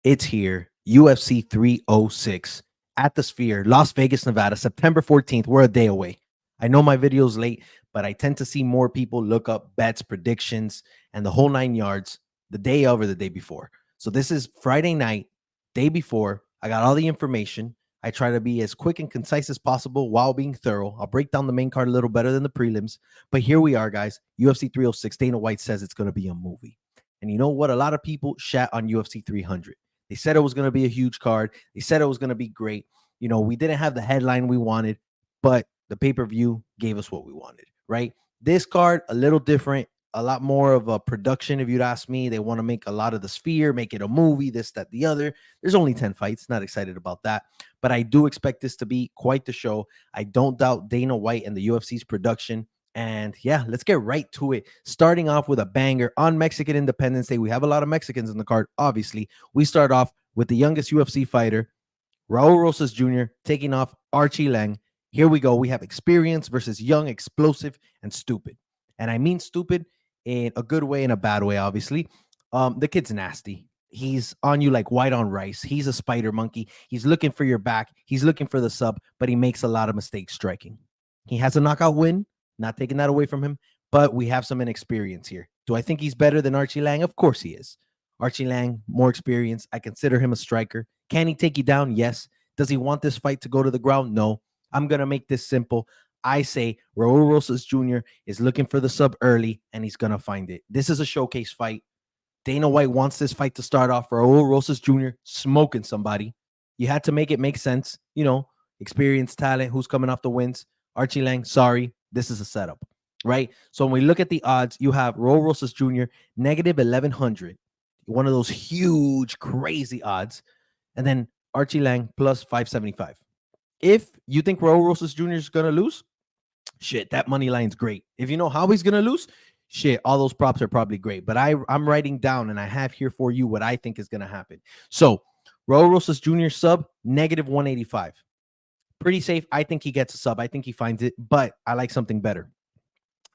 It's here. UFC 306 at the Sphere, Las Vegas, Nevada, September 14th. We're a day away. I know my video's late, but I tend to see more people look up bets, predictions, and the whole 9 yards the day of or the day before. So this is Friday night, day before. I got all the information. I try to be as quick and concise as possible while being thorough. I'll break down the main card a little better than the prelims. But here we are, guys. UFC 306. Dana White says it's going to be a movie. And you know what? A lot of people shat on UFC 300. They said it was going to be a huge card. They said it was going to be great. You know, we didn't have the headline we wanted, but the pay-per-view gave us what we wanted, right? This card, a little different, a lot more of a production, if you'd ask me. They want to make a lot of the Sphere, make it a movie, this, that, the other. There's only 10 fights. Not excited about that. But I do expect this to be quite the show. I don't doubt Dana White and the UFC's production. And yeah, let's get right to it. Starting off with a banger on Mexican Independence Day. We have a lot of Mexicans in the card, obviously. We start off with the youngest UFC fighter, Raul Rosas Jr., taking off Archie Lang. Here we go. We have experience versus young, explosive, and stupid. And I mean stupid in a good way and a bad way, obviously. The kid's nasty. He's on you like white on rice. He's a spider monkey. He's looking for your back. He's looking for the sub, but he makes a lot of mistakes striking. He has a knockout win. Not taking that away from him, but we have some inexperience here. Do I think he's better than Archie Lang? Of course he is. Archie Lang, more experience. I consider him a striker. Can he take you down? Yes. Does he want this fight to go to the ground? No. I'm going to make this simple. I say Raul Rosas Jr. is looking for the sub early, and he's going to find it. This is a showcase fight. Dana White wants this fight to start off. Raul Rosas Jr. smoking somebody. You had to make it make sense. You know, experience, talent, who's coming off the wins. Archie Lang, sorry. This is a setup, right? So when we look at the odds, you have Raul Rosas Jr. negative 1,100, one of those huge, crazy odds, and then Archie Lang plus 575. If you think Raul Rosas Jr. is going to lose, shit, that money line's great. If you know how he's going to lose, shit, all those props are probably great. But I'm writing down, and I have here for you what I think is going to happen. So Raul Rosas Jr. sub, negative 185. Pretty safe. I think he gets a sub. I think he finds it, but I like something better.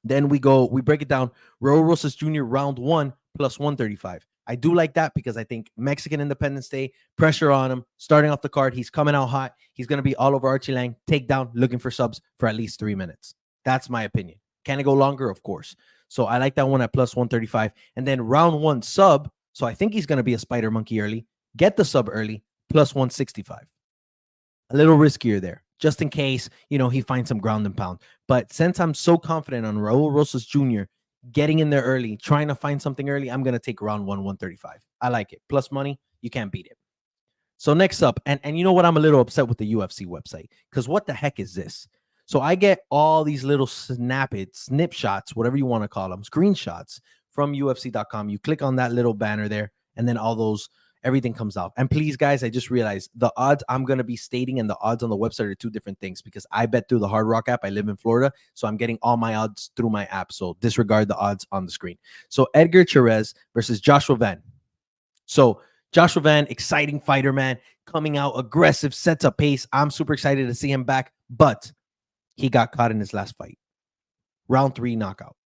Then we break it down. Raul Rosas Jr. round 1 plus 135. I do like that because I think Mexican Independence Day, pressure on him, starting off the card. He's coming out hot. He's going to be all over Archie Lang, takedown, looking for subs for at least 3 minutes. That's my opinion. Can it go longer? Of course. So I like that one at plus 135. And then round 1 sub. So I think he's going to be a spider monkey early. Get the sub early, plus 165. A little riskier there, just in case, you know, he finds some ground and pound. But since I'm so confident on Raul Rosas Jr. getting in there early, trying to find something early, I'm going to take round 1, 135. I like it. Plus money, you can't beat it. So next up, and you know what? I'm a little upset with the UFC website because what the heck is this? So I get all these little snip shots, whatever you want to call them, screenshots from UFC.com. You click on that little banner there, and then all those everything comes out. And please, guys, I just realized the odds I'm going to be stating and the odds on the website are two different things because I bet through the Hard Rock app. I live in Florida, so I'm getting all my odds through my app. So disregard the odds on the screen. So Edgar Chairez versus Joshua Van. So Joshua Van, exciting fighter, man, coming out aggressive, sets a pace. I'm super excited to see him back, but he got caught in his last fight. Round 3 knockout.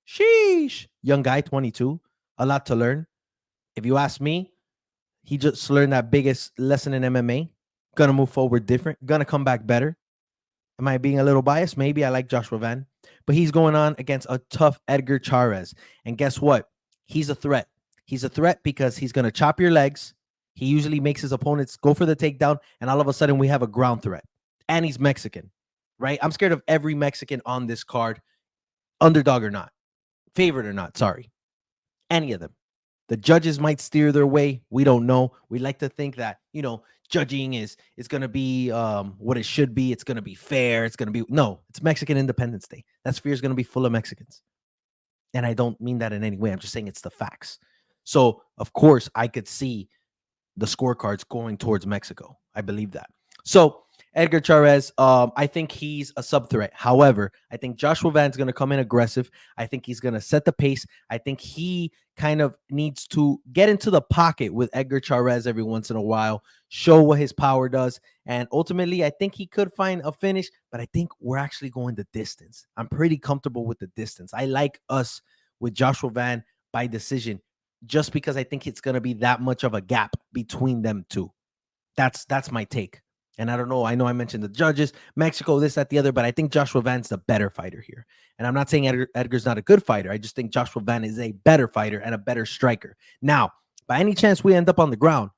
Sheesh. Young guy, 22. A lot to learn. If you ask me, he just learned that biggest lesson in MMA. Gonna move forward different. Gonna come back better. Am I being a little biased? Maybe. I like Joshua Van. But he's going on against a tough Edgar Chairez. And guess what? He's a threat. He's a threat because he's going to chop your legs. He usually makes his opponents go for the takedown. And all of a sudden, we have a ground threat. And he's Mexican, right? I'm scared of every Mexican on this card. Underdog or not. Favorite or not. Sorry. Any of them. The judges might steer their way. We don't know. We like to think that, you know, judging is going to be what it should be. It's going to be fair. It's going to be. No, it's Mexican Independence Day. That sphere is going to be full of Mexicans. And I don't mean that in any way. I'm just saying it's the facts. So, of course, I could see the scorecards going towards Mexico. I believe that. So, Edgar Chairez, I think he's a sub threat. However, I think Joshua Van's going to come in aggressive. I think he's going to set the pace. I think he kind of needs to get into the pocket with Edgar Chairez every once in a while, show what his power does. And ultimately, I think he could find a finish, but I think we're actually going the distance. I'm pretty comfortable with the distance. I like us with Joshua Van by decision. just because I think it's going to be that much of a gap between them two. That's my take. And I don't know. I know I mentioned the judges, Mexico, this, that, the other, but I think Joshua Van's the better fighter here. And I'm not saying Edgar's not a good fighter. I just think Joshua Van is a better fighter and a better striker. Now, by any chance we end up on the ground,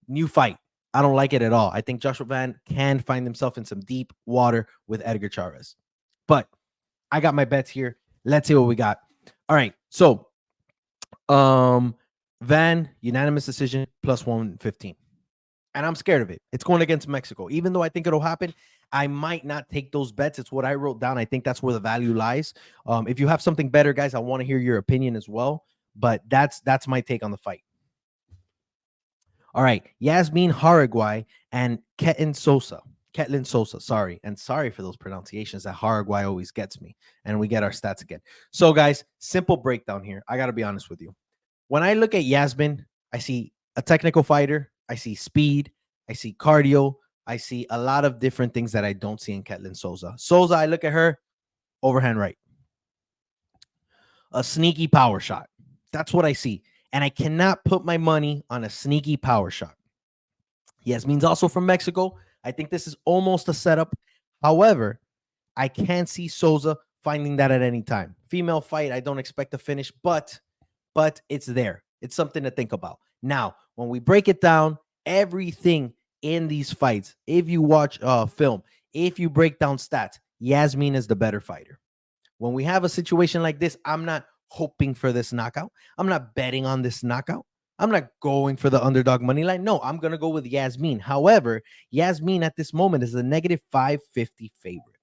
new fight. I don't like it at all. I think Joshua Van can find himself in some deep water with Edgar Chairez. But I got my bets here. Let's see what we got. All right. So, Van, unanimous decision, plus 115. And I'm scared of it. It's going against Mexico. Even though I think it'll happen, I might not take those bets. It's what I wrote down. I think that's where the value lies. If you have something better, guys, I want to hear your opinion as well. But that's my take on the fight. All right, Yazmin Jauregui and Ketlen Souza, sorry. And sorry for those pronunciations. That Jauregui always gets me. And we get our stats again. So, guys, simple breakdown here. I got to be honest with you. When I look at Yazmin, I see a technical fighter. I see speed. I see cardio. I see a lot of different things that I don't see in Ketlen Souza. Souza, I look at her, overhand right. A sneaky power shot. That's what I see. And I cannot put my money on a sneaky power shot. Yazmin's also from Mexico. I think this is almost a setup. However, I can't see Souza finding that at any time. Female fight, I don't expect to finish, but it's there. It's something to think about. Now, when we break it down, everything in these fights, if you watch film, if you break down stats, Yazmin is the better fighter. When we have a situation like this, I'm not hoping for this knockout. I'm not betting on this knockout. I'm not going for the underdog money line. No, I'm going to go with Yazmin. However, Yazmin at this moment is a negative 550 favorite.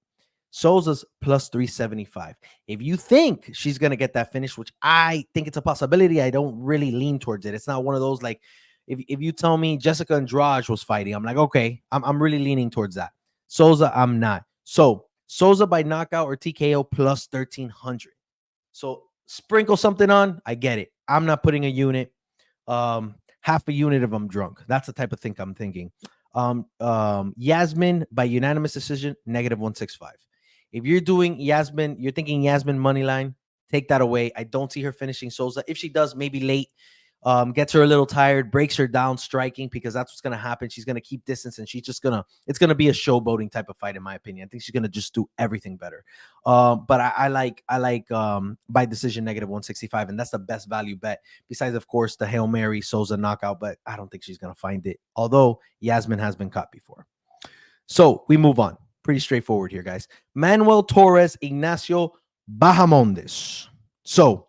Souza's plus 375. If you think she's going to get that finish, which I think it's a possibility, I don't really lean towards it. It's not one of those like, if you tell me Jessica Andrade was fighting, I'm like, okay, I'm really leaning towards that. Souza, I'm not. So Souza by knockout or TKO plus 1300. So sprinkle something on, I get it. I'm not putting a unit, half a unit if I'm drunk. That's the type of thing I'm thinking. Yazmin by unanimous decision, negative 165. If you're doing Yazmin, you're thinking Yazmin money line, take that away. I don't see her finishing Souza. If she does, maybe late, gets her a little tired, breaks her down striking, because that's what's going to happen. She's going to keep distance, and she's just it's going to be a showboating type of fight, in my opinion. I think she's going to just do everything better. But I like by decision negative 165, and that's the best value bet. Besides, of course, the Hail Mary Souza knockout, but I don't think she's going to find it. Although Yazmin has been caught before. So we move on. Pretty straightforward here, guys. Manuel Torres, Ignacio Bahamondes. So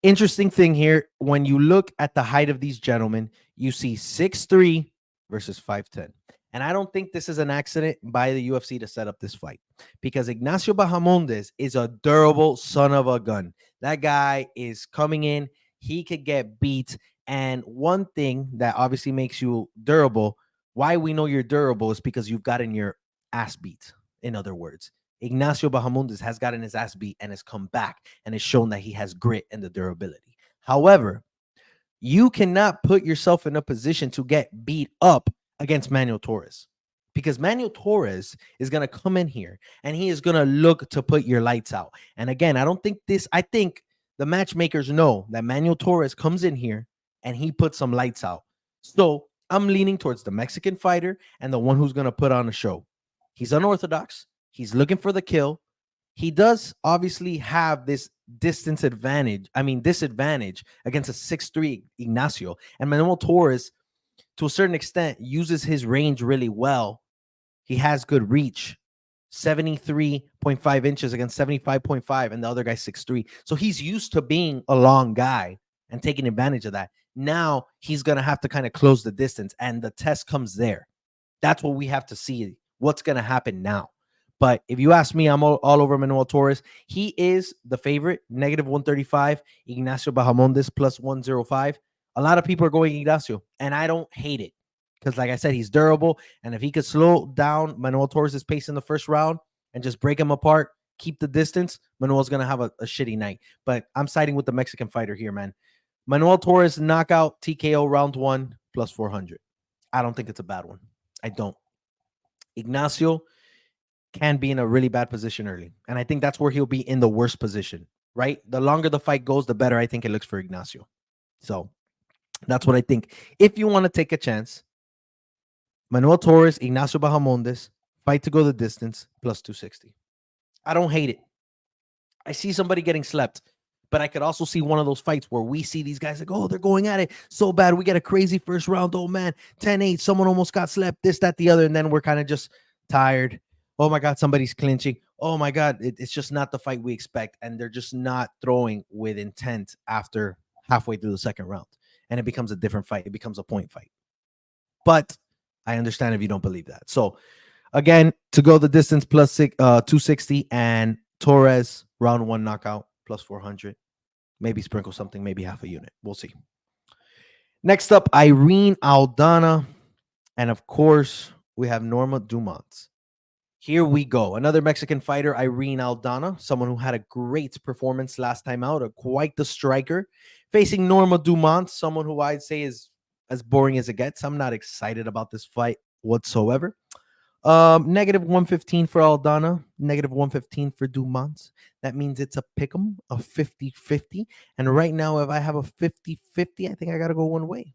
interesting thing here, when you look at the height of these gentlemen, you see 6'3" versus 5'10". And I don't think this is an accident by the UFC to set up this fight, because Ignacio Bahamondes is a durable son of a gun. That guy is coming in. He could get beat. And one thing that obviously makes you durable, why we know you're durable, is because you've gotten your ass beat. In other words, Ignacio Bahamondes has gotten his ass beat and has come back and has shown that he has grit and the durability. However, you cannot put yourself in a position to get beat up against Manuel Torres, because Manuel Torres is going to come in here and he is going to look to put your lights out. And again, I think the matchmakers know that Manuel Torres comes in here and he puts some lights out. So I'm leaning towards the Mexican fighter and the one who's going to put on a show. He's unorthodox. He's looking for the kill. He does obviously have this disadvantage against a 6'3" Ignacio. And Manuel Torres, to a certain extent, uses his range really well. He has good reach. 73.5 inches against 75.5, and the other guy's 6'3". So he's used to being a long guy and taking advantage of that. Now he's going to have to kind of close the distance, and the test comes there. That's what we have to see. What's going to happen now? But if you ask me, I'm all over Manuel Torres. He is the favorite, negative 135. Ignacio Bahamondes plus 105. A lot of people are going Ignacio, and I don't hate it, because, like I said, he's durable. And if he could slow down Manuel Torres' pace in the first round and just break him apart, keep the distance, Manuel's going to have a shitty night. But I'm siding with the Mexican fighter here, man. Manuel Torres knockout TKO round 1 plus 400. I don't think it's a bad one. I don't. Ignacio can be in a really bad position early. And I think that's where he'll be in the worst position. right? The longer the fight goes, the better I think it looks for Ignacio. So that's what I think. If you want to take a chance, Manuel Torres, Ignacio Bahamondes, fight to go the distance, plus 260. I don't hate it. I see somebody getting slept, but I could also see one of those fights where we see these guys like, oh, they're going at it so bad. We get a crazy first round. Oh, man, 10-8. Someone almost got slept, this, that, the other. And then we're kind of just tired. Oh, my God, somebody's clinching. Oh, my God, it's just not the fight we expect. And they're just not throwing with intent after halfway through the second round. And it becomes a different fight. It becomes a point fight. But I understand if you don't believe that. So, again, to go the distance, plus 260, and Torres, round one knockout, plus 400. Maybe sprinkle something, maybe half a unit. We'll see. Next up, Irene Aldana. And of course, we have Norma Dumont. Here we go. Another Mexican fighter, Irene Aldana, someone who had a great performance last time out, quite the striker, facing Norma Dumont, someone who I'd say is as boring as it gets. I'm not excited about this fight whatsoever. Negative 115 for Aldana, negative 115 for Dumont. That means it's a pick 'em, a 50-50. And right now, if I have a 50-50, I think I got to go one way.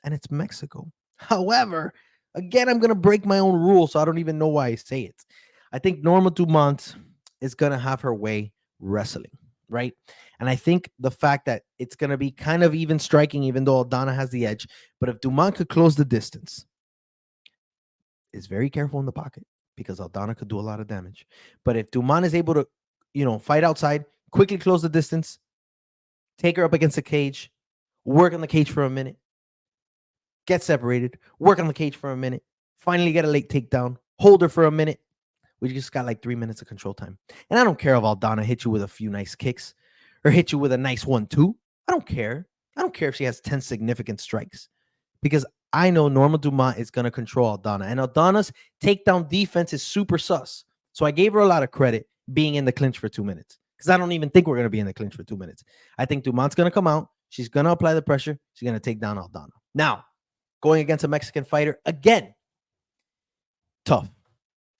And it's Mexico. However, again, I'm going to break my own rule, so I don't even know why I say it. I think Norma Dumont is going to have her way wrestling, right? And I think the fact that it's going to be kind of even striking, even though Aldana has the edge. But if Dumont could close the distance, is very careful in the pocket because Aldana could do a lot of damage. But if Dumont is able to, fight outside, quickly close the distance, take her up against the cage, work on the cage for a minute, get separated, work on the cage for a minute, finally get a late takedown, hold her for a minute. We just got like 3 minutes of control time. And I don't care if Aldana hit you with a few nice kicks or hit you with a nice 1-2. I don't care. I don't care if she has 10 significant strikes because I know Norma Dumont is going to control Aldana. And Aldana's takedown defense is super sus. So I gave her a lot of credit being in the clinch for 2 minutes because I don't even think we're going to be in the clinch for 2 minutes. I think Dumont's going to come out. She's going to apply the pressure. She's going to take down Aldana. Now, going against a Mexican fighter, again, tough.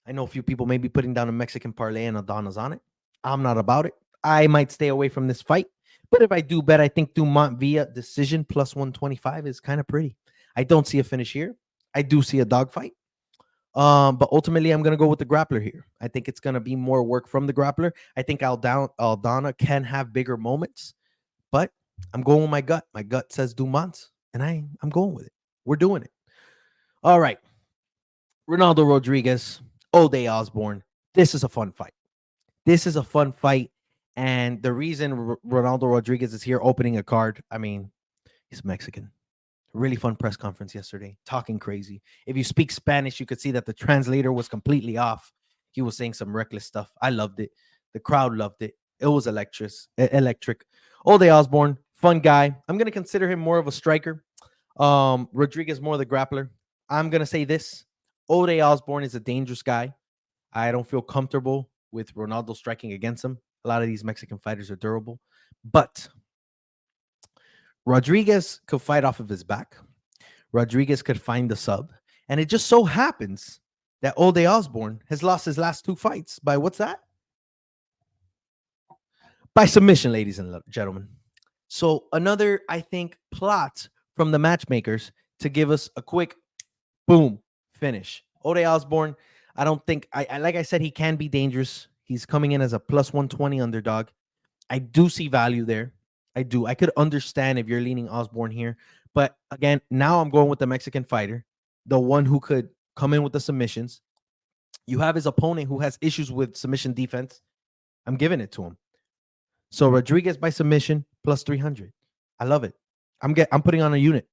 I know a few people may be putting down a Mexican parlay and Aldana's on it. I'm not about it. I might stay away from this fight. But if I do bet, I think Dumont via decision plus 125 is kind of pretty. I don't see a finish here. I do see a dogfight. But ultimately, I'm going to go with the grappler here. I think it's going to be more work from the grappler. I think Aldana can have bigger moments. But I'm going with my gut. My gut says Dumont, and I'm going with it. We're doing it. All right. Ronaldo Rodriguez, Ode Osbourne. This is a fun fight. This is a fun fight. And the reason Ronaldo Rodriguez is here opening a card, I mean, he's Mexican. Really fun press conference yesterday, talking crazy. If you speak Spanish, you could see that the translator was completely off. He was saying some reckless stuff. I loved it. The crowd loved it. It was electric. Ode Osbourne, fun guy. I'm going to consider him more of a striker. Rodriguez more the grappler. I'm going to say this. Ode Osbourne is a dangerous guy. I don't feel comfortable with Ronaldo striking against him. A lot of these Mexican fighters are durable. But Rodriguez could fight off of his back. Rodriguez could find the sub. And it just so happens that Ode Osbourne has lost his last 2 fights by what's that? By submission, ladies and gentlemen. So another, I think, plot from the matchmakers to give us a quick boom finish. Ode Osbourne, I don't think, like I said, he can be dangerous. He's coming in as a plus 120 underdog. I do see value there. I do. I could understand if you're leaning Osbourne here. But again, now I'm going with the Mexican fighter, the one who could come in with the submissions. You have his opponent who has issues with submission defense. I'm giving it to him. So Rodriguez by submission plus 300. I love it. I'm putting on a unit.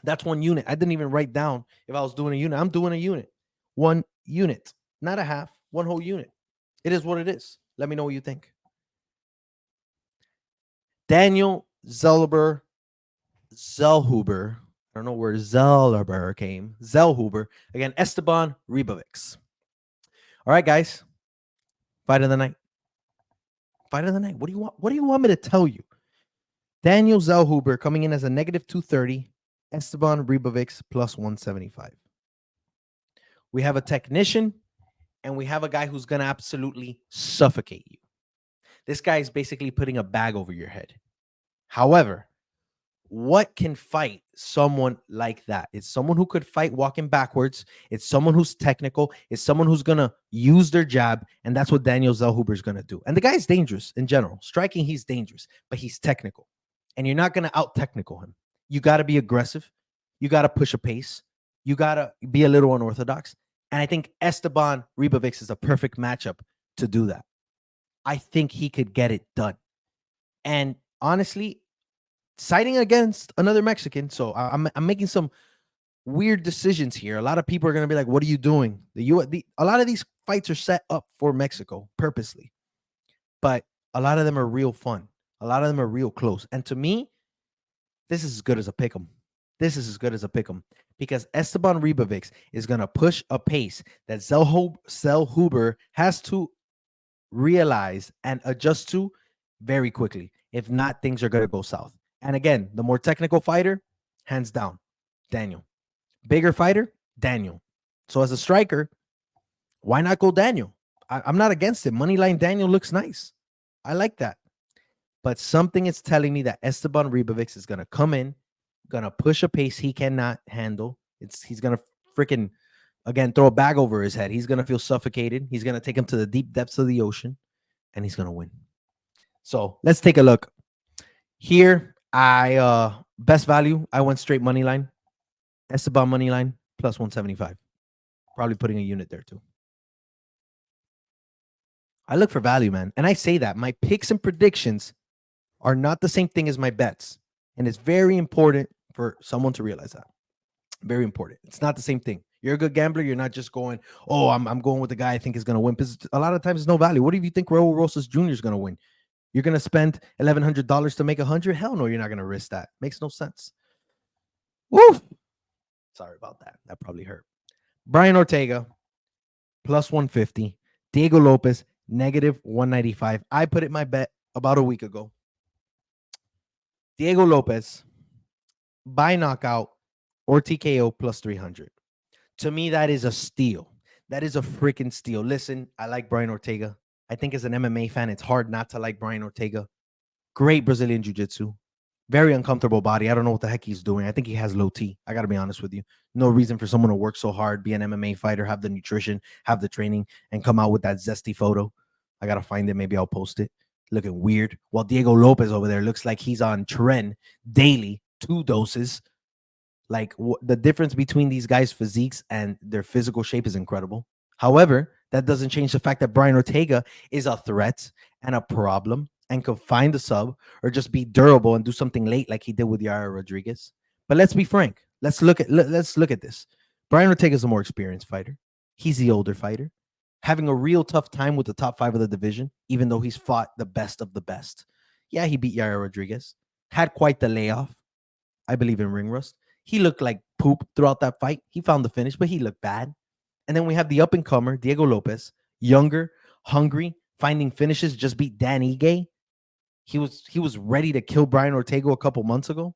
That's 1 unit. I didn't even write down if I was doing a unit. I'm doing a unit. 1 unit, not a half, 1 whole unit. It is what it is. Let me know what you think. Daniel Zellhuber. I don't know where Zellhuber came. Zellhuber. Again, Esteban Ribovics. All right, guys. Fight of the night. Fight of the night. What do you want? What do you want me to tell you? Daniel Zellhuber coming in as a negative 230. Esteban Ribovics plus 175. We have a technician, and we have a guy who's going to absolutely suffocate you. This guy is basically putting a bag over your head. However, what can fight someone like that? It's someone who could fight walking backwards. It's someone who's technical. It's someone who's going to use their jab. And that's what Daniel Zellhuber is going to do. And the guy's dangerous in general. Striking, he's dangerous, but he's technical. And you're not going to out technical him. You got to be aggressive. You got to push a pace. You got to be a little unorthodox. And I think Esteban Ribovics is a perfect matchup to do that. I think he could get it done. And honestly, siding against another Mexican, so I'm making some weird decisions here. A lot of people are going to be like, what are you doing? A lot of these fights are set up for Mexico purposely. But a lot of them are real fun. A lot of them are real close. And to me, this is as good as a pick'em. This is as good as a pick'em because Esteban Ribovics is going to push a pace that Zellhuber has to realize and adjust to very quickly. If not, things are going to go south. And again, the more technical fighter, hands down, Daniel. Bigger fighter, Daniel. So as a striker, why not go Daniel? I'm not against it. Moneyline Daniel looks nice. I like that. But something is telling me that Esteban Ribovics is going to come in, going to push a pace he cannot handle. He's going to freaking, again, throw a bag over his head. He's going to feel suffocated. He's going to take him to the deep depths of the ocean, and he's going to win. So let's take a look. Here, best value, I went straight money line. Esteban money line, plus 175. Probably putting a unit there too. I look for value, man. And I say that. My picks and predictions are not the same thing as my bets. And it's very important for someone to realize that. Very important. It's not the same thing. You're a good gambler. You're not just going, oh, I'm going with the guy I think is going to win. Because a lot of times there's no value. What if you think Raul Rosas Jr. is going to win? You're going to spend $1,100 to make $100? Hell no, you're not going to risk that. Makes no sense. Woo! Sorry about that. That probably hurt. Brian Ortega, plus 150. Diego Lopes, negative 195. I put it my bet about a week ago. Diego Lopes, by knockout or TKO, plus 300. To me, that is a steal. That is a freaking steal. Listen, I like Brian Ortega. I think as an MMA fan, it's hard not to like Brian Ortega. Great Brazilian jiu-jitsu. Very uncomfortable body. I don't know what the heck he's doing. I think he has low T. I got to be honest with you. No reason for someone to work so hard, be an MMA fighter, have the nutrition, have the training, and come out with that zesty photo. I got to find it. Maybe I'll post it. Looking weird. While Diego Lopes over there looks like he's on tren daily, 2 doses. Like the difference between these guys' physiques and their physical shape is incredible. However, that doesn't change the fact that Brian Ortega is a threat and a problem and could find a sub or just be durable and do something late like he did with Yair Rodriguez. But let's be frank. Let's look at this. Brian Ortega is a more experienced fighter. He's the older fighter, having a real tough time with the top 5 of the division, even though he's fought the best of the best. Yeah, he beat Yair Rodriguez. Had quite the layoff. I believe in ring rust. He looked like poop throughout that fight. He found the finish, but he looked bad. And then we have the up-and-comer, Diego Lopes, younger, hungry, finding finishes, just beat Dan Ige. He was ready to kill Brian Ortega a couple months ago.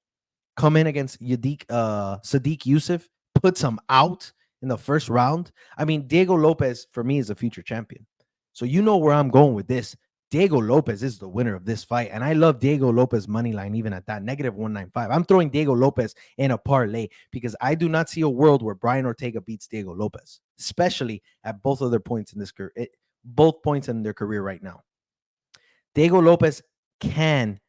Come in against Sadiq Youssef, puts him out in the first round. I mean, Diego Lopes, for me, is a future champion. So you know where I'm going with this. Diego Lopes is the winner of this fight. And I love Diego Lopes' money line, even at that, negative 195. I'm throwing Diego Lopes in a parlay because I do not see a world where Brian Ortega beats Diego Lopes, especially at both of their points in this career, both points in their career right now. Diego Lopes can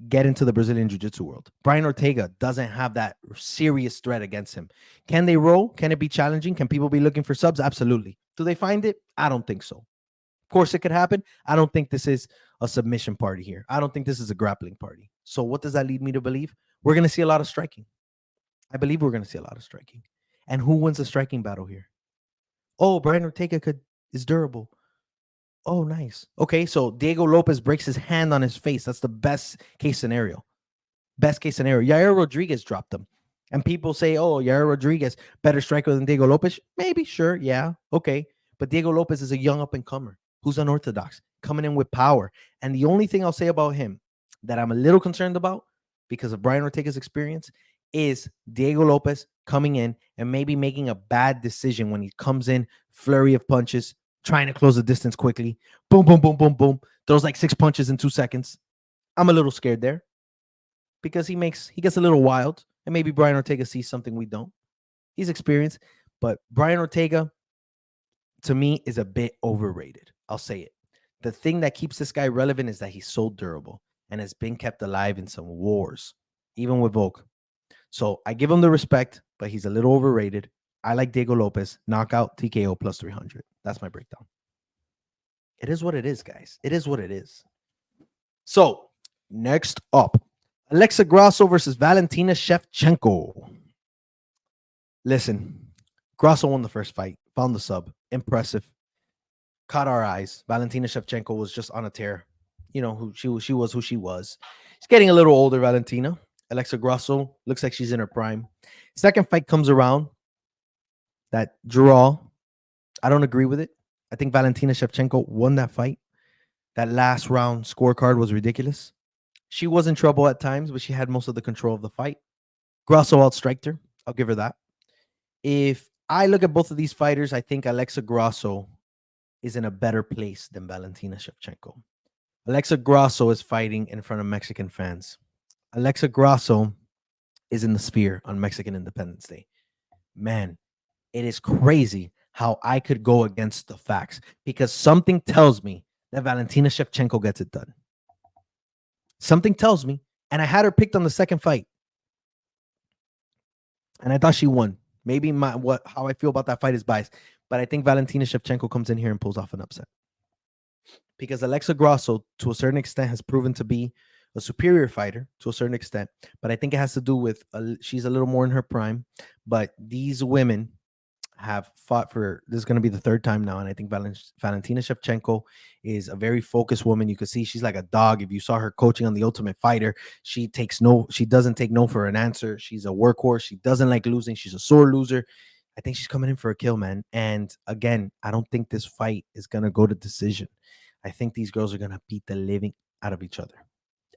get into the Brazilian Jiu-Jitsu world. Brian Ortega doesn't have that serious threat against him. Can they roll? Can it be challenging? Can people be looking for subs? Absolutely. Do they find it? I don't think so. Of course, it could happen. I don't think this is a submission party here. I don't think this is a grappling party. So what does that lead me to believe? We're going to see a lot of striking. I believe we're going to see a lot of striking. And who wins the striking battle here? Oh, Brian Ortega is durable. Oh, nice. Okay, so Diego Lopes breaks his hand on his face. That's the best case scenario. Best case scenario. Yair Rodriguez dropped him. And people say, oh, Yair Rodriguez, better striker than Diego Lopes. Maybe, sure, yeah, okay. But Diego Lopes is a young up-and-comer who's unorthodox, coming in with power. And the only thing I'll say about him that I'm a little concerned about because of Brian Ortega's experience is Diego Lopes coming in and maybe making a bad decision when he comes in, flurry of punches, trying to close the distance quickly. Boom, boom, boom, boom, boom. Throws like 6 punches in 2 seconds. I'm a little scared there because he gets a little wild, and maybe Brian Ortega sees something we don't. He's experienced, but Brian Ortega, to me, is a bit overrated. I'll say it. The thing that keeps this guy relevant is that he's so durable and has been kept alive in some wars, even with Volk. So I give him the respect, but he's a little overrated. I like Diego Lopes, knockout, TKO plus 300. That's my breakdown. It is what it is, guys. It is what it is. So next up, Alexa Grasso versus Valentina Shevchenko. Listen, Grasso won the first fight, found the sub, impressive, caught our eyes. Valentina Shevchenko was just on a tear. You know who she was who she was. She's getting a little older, Valentina. Alexa Grasso looks like she's in her prime. Second fight comes around. That draw, I don't agree with it. I think Valentina Shevchenko won that fight. That last round scorecard was ridiculous. She was in trouble at times, but she had most of the control of the fight. Grasso outstriked her. I'll give her that. If I look at both of these fighters, I think Alexa Grasso is in a better place than Valentina Shevchenko. Alexa Grasso is fighting in front of Mexican fans. Alexa Grasso is in the sphere on Mexican Independence Day. Man, it is crazy how I could go against the facts because something tells me that Valentina Shevchenko gets it done. Something tells me, and I had her picked on the second fight, and I thought she won. Maybe how I feel about that fight is biased, but I think Valentina Shevchenko comes in here and pulls off an upset because Alexa Grasso, to a certain extent, has proven to be a superior fighter to a certain extent, but I think it has to do with she's a little more in her prime. But these women have fought for this is going to be the third time now, and I think Valentina Shevchenko is a very focused woman. You can see she's like a dog. If you saw her coaching on The Ultimate Fighter, she doesn't take no for an answer. She's a workhorse. She doesn't like losing. She's a sore loser. I think she's coming in for a kill, man. And again, I don't think this fight is going to go to decision. I think these girls are going to beat the living out of each other,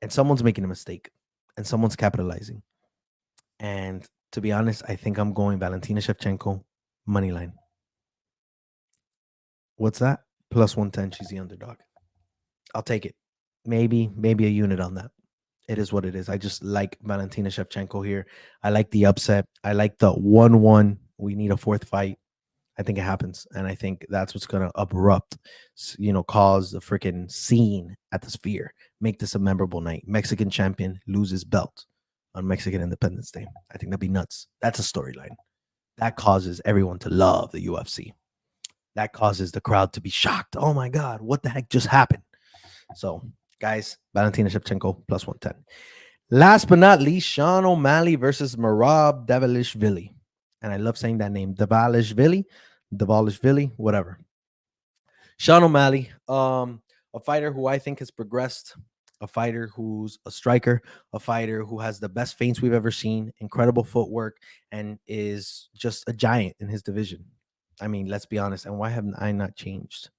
and someone's making a mistake and someone's capitalizing. And to be honest, I think I'm going Valentina Shevchenko money line. What's that? Plus 110. She's the underdog. I'll take it. Maybe a unit on that. It is what it is. I just like Valentina Shevchenko here. I like the upset. I like the 1-1. We need a fourth fight. I think it happens. And I think that's what's going to abrupt, cause the freaking scene at the Sphere. Make this a memorable night. Mexican champion loses belt on Mexican Independence Day. I think that'd be nuts. That's a storyline. That causes everyone to love the UFC. That causes the crowd to be shocked. Oh my God, what the heck just happened? So, guys, Valentina Shevchenko plus 110. Last but not least, Sean O'Malley versus Merab Dvalishvili. And I love saying that name, Dvalishvili, whatever. Sean O'Malley, a fighter who I think has progressed, a fighter who's a striker, a fighter who has the best feints we've ever seen, incredible footwork, and is just a giant in his division. I mean, let's be honest. And why haven't I not changed?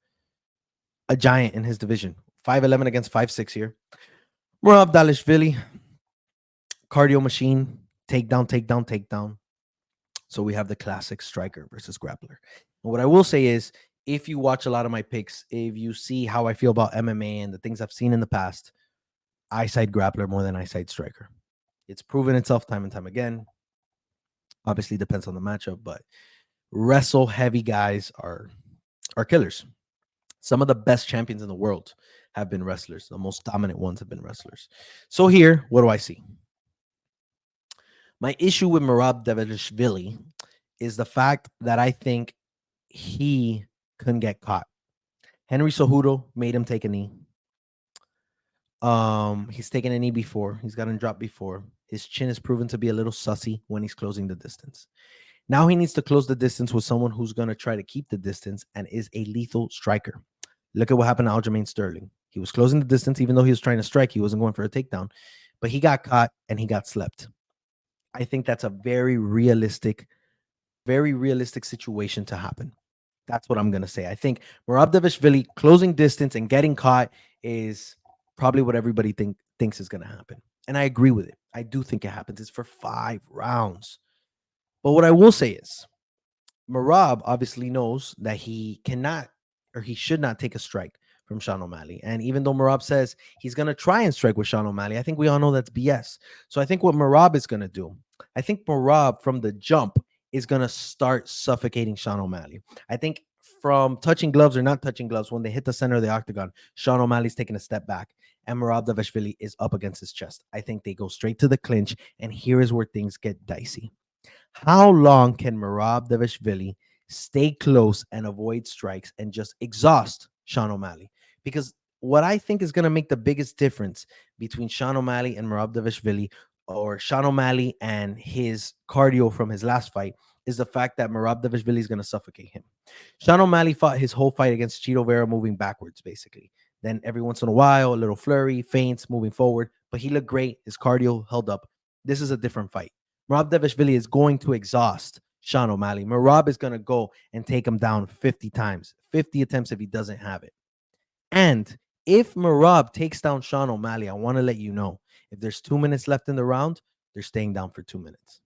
A giant in his division. 5'11" against 5'6" here. Merab Dvalishvili, cardio machine, takedown. So we have the classic striker versus grappler. And what I will say is, if you watch a lot of my picks, if you see how I feel about MMA and the things I've seen in the past, I side grappler more than I side striker. It's proven itself time and time again. Obviously depends on the matchup, but wrestle heavy guys are killers. Some of the best champions in the world have been wrestlers. The most dominant ones have been wrestlers. So here, what do I see? My issue with Merab Dvalishvili is the fact that I think he couldn't get caught. Henry Cejudo made him take a knee. He's taken a knee before. He's gotten dropped before. His chin is proven to be a little sussy when he's closing the distance. Now he needs to close the distance with someone who's going to try to keep the distance and is a lethal striker. Look at what happened to Aljamain Sterling. He was closing the distance, even though he was trying to strike. He wasn't going for a takedown, but he got caught and he got slept. I think that's a very realistic situation to happen. That's what I'm going to say. I think Merab Dvalishvili closing distance and getting caught is probably what everybody thinks is going to happen. And I agree with it. I do think it happens. It's for 5 rounds. But what I will say is Merab obviously knows that he cannot, or he should not take a strike from Sean O'Malley. And even though Merab says he's going to try and strike with Sean O'Malley, I think we all know that's BS. So I think what Merab is going to do, I think Merab from the jump is going to start suffocating Sean O'Malley. I think from touching gloves or not touching gloves, when they hit the center of the octagon, Sean O'Malley's taking a step back and Merab Dvalishvili is up against his chest. I think they go straight to the clinch, and here is where things get dicey. How long can Merab Dvalishvili stay close and avoid strikes and just exhaust Sean O'Malley? Because what I think is going to make the biggest difference between Sean O'Malley and Merab Dvalishvili, or Sean O'Malley and his cardio from his last fight, is the fact that Merab Dvalishvili is going to suffocate him. Sean O'Malley fought his whole fight against Chito Vera moving backwards, basically. Then every once in a while, a little flurry, feints, moving forward. But he looked great. His cardio held up. This is a different fight. Merab Dvalishvili is going to exhaust Sean O'Malley. Merab is going to go and take him down 50 times, 50 attempts if he doesn't have it. And if Merab takes down Sean O'Malley, I want to let you know, if there's 2 minutes left in the round, they're staying down for 2 minutes.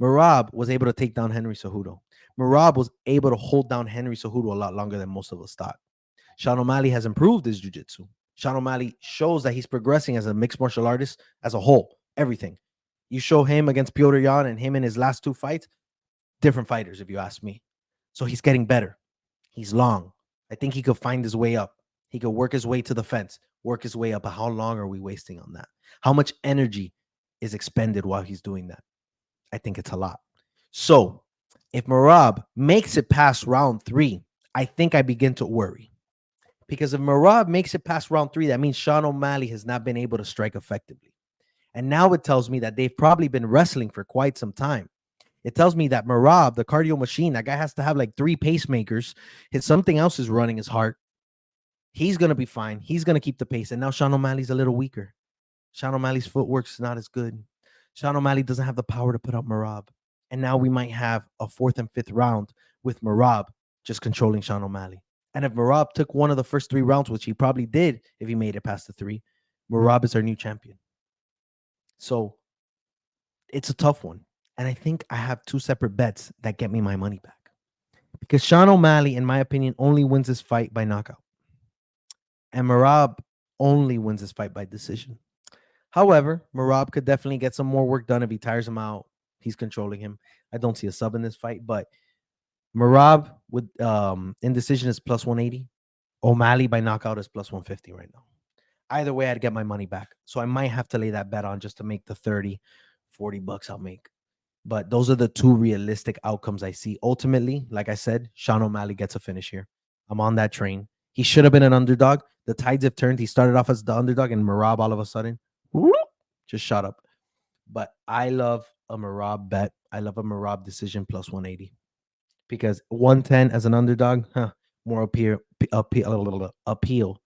Merab was able to take down Henry Cejudo. Merab was able to hold down Henry Cejudo a lot longer than most of us thought. Sean O'Malley has improved his jiu-jitsu. Sean O'Malley shows that he's progressing as a mixed martial artist as a whole, everything. You show him against Piotr Jan and him in his last 2 fights, different fighters, if you ask me. So he's getting better. He's long. I think he could find his way up. He could work his way to the fence, work his way up. But how long are we wasting on that? How much energy is expended while he's doing that? I think it's a lot. So if Merab makes it past round 3, I think I begin to worry. Because if Merab makes it past round 3, that means Sean O'Malley has not been able to strike effectively. And now it tells me that they've probably been wrestling for quite some time. It tells me that Merab, the cardio machine, that guy has to have like 3 pacemakers. Something else is running his heart. He's going to be fine. He's going to keep the pace. And now Sean O'Malley's a little weaker. Sean O'Malley's footwork's not as good. Sean O'Malley doesn't have the power to put out Merab. And now we might have a 4th and 5th round with Merab just controlling Sean O'Malley. And if Merab took one of the first 3 rounds, which he probably did if he made it past the 3, Merab is our new champion. So it's a tough one. And I think I have 2 separate bets that get me my money back. Because Sean O'Malley, in my opinion, only wins this fight by knockout. And Merab only wins this fight by decision. However, Merab could definitely get some more work done if he tires him out. He's controlling him. I don't see a sub in this fight, but Merab with indecision is plus 180. O'Malley by knockout is plus 150 right now. Either way, I'd get my money back. So I might have to lay that bet on just to make the 30, 40 bucks I'll make. But those are the 2 realistic outcomes I see. Ultimately, like I said, Sean O'Malley gets a finish here. I'm on that train. He should have been an underdog. The tides have turned. He started off as the underdog, and Merab all of a sudden whoop, just shot up. But I love a Merab bet. I love a Merab decision plus 180. Because 110 as an underdog, more appeal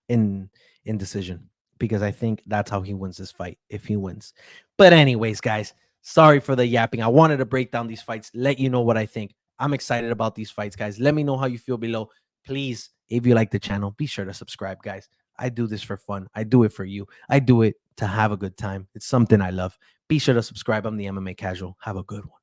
in decision. Because I think that's how he wins this fight, if he wins. But anyways, guys, sorry for the yapping. I wanted to break down these fights, let you know what I think. I'm excited about these fights, guys. Let me know how you feel below. Please, if you like the channel, be sure to subscribe, guys. I do this for fun. I do it for you. I do it to have a good time. It's something I love. Be sure to subscribe. I'm the MMA Casual. Have a good one.